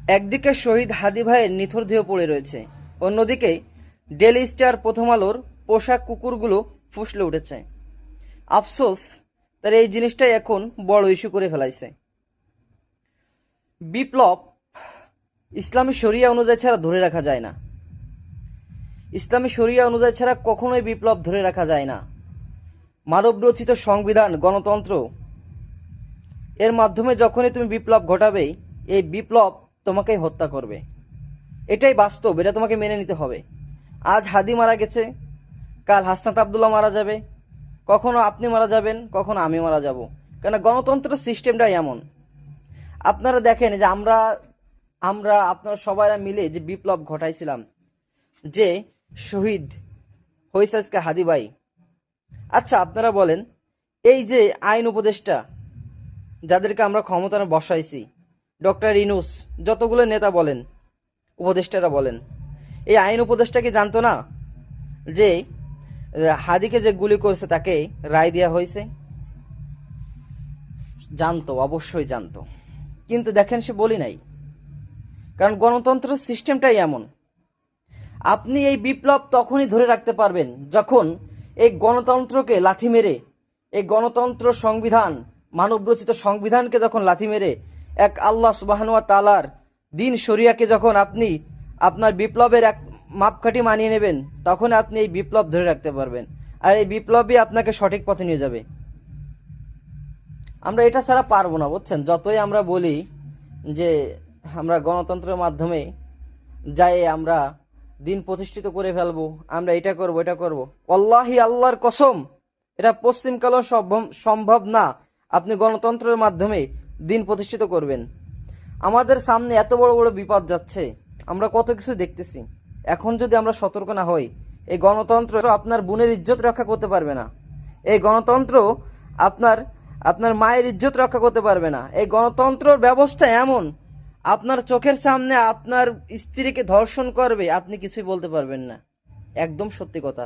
একদিকে শহীদ হাদি ভাইয়ের নিথর দেহ পড়ে রয়েছে, অন্যদিকে ডেলি স্টার প্রথম আলোর পোশাক কুকুরগুলো ফুসলে উঠেছে। আফসোস, তার এই জিনিসটাই এখন বড় ইস্যু করে ফেলাইছে। বিপ্লব ইসলামী শরিয়া অনুযায়ী ছাড়া ধরে রাখা যায় না। ইসলামী শরিয়া অনুযায়ী ছাড়া কখনোই বিপ্লব ধরে রাখা যায় না। মানব রচিত সংবিধান, গণতন্ত্র, এর মাধ্যমে যখনই তুমি বিপ্লব ঘটাবে, এই বিপ্লব তোমাকেই হত্যা করবে। এটাই বাস্তব, এটা তোমাকে মেনে নিতে হবে। আজ হাদি মারা গেছে, কাল হাসনাত আবদুল্লাহ মারা যাবে, কখনো আপনি মারা যাবেন, কখনো আমি মারা যাব। কেন, গণতন্ত্রের সিস্টেমটাই এমন। আপনারা দেখেন যে আমরা আমরা আপনারা সবাই মিলে যে বিপ্লব ঘটাইছিলাম, যে শহীদ হয়েছে আজকে হাদি ভাই। আচ্ছা, আপনারা বলেন, এই যে আইন উপদেষ্টা যাদেরকে আমরা ক্ষমতায় বসাইছি, ডক্টর ইনুস, যতগুলো নেতা বলেন, উপদেষ্টারা বলেন, এই আইন উপদেষ্টা কি জানতো না যে হাদিকে যে গুলি করেছে তাকে রায় দেওয়া হয়েছে? জানতো, অবশ্যই জানতো, কিন্তু দেখেন সে বলি নাই। কারণ গণতন্ত্রের সিস্টেমটাই এমন। আপনি এই বিপ্লব তখনই ধরে রাখতে পারবেন যখন এই গণতন্ত্রকে লাথি মেরে, এই গণতন্ত্র সংবিধান, মানবরচিত সংবিধানকে যখন লাথি মেরে এক আল্লাহ সুবহানাহু ওয়া তাআলার দিন শরিয়াকে যখন আপনি আপনার বিপ্লবের এক মাপকাঠি মানিয়ে নেবেন, তখন আপনি এই বিপ্লব ধরে রাখতে পারবেন। আর এই বিপ্লবই আপনাকে সঠিক পথে নিয়ে যাবে। আমরা এটা ছাড়া পারবো না, বুঝছেন? যতই আমরা বলি যে আমরা গণতন্ত্রের মাধ্যমে যাই আমরা দিন প্রতিষ্ঠিত করে ফেলবো, আমরা এটা করব এটা করব, ওয়াল্লাহি আল্লাহর কসম, এটা পশ্চিমকালেও সম্ভব না আপনি গণতন্ত্রের মাধ্যমে দিন প্রতিষ্ঠিত করবেন। আমাদের সামনে এত বড় বড় বিপদ যাচ্ছে, আমরা কত কিছু দেখতেছি। এখন যদি আমরা সতর্ক না হই, এই গণতন্ত্র আপনার বোনের ইজ্জত রক্ষা করতে পারবে না। এই গণতন্ত্র আপনার আপনার মায়ের ইজ্জত রক্ষা করতে পারবে না। এই গণতন্ত্রের ব্যবস্থা এমন, আপনার চোখের সামনে আপনার স্ত্রীকে ধর্ষণ করবে, আপনি কিছুই বলতে পারবেন না। একদম সত্যি কথা।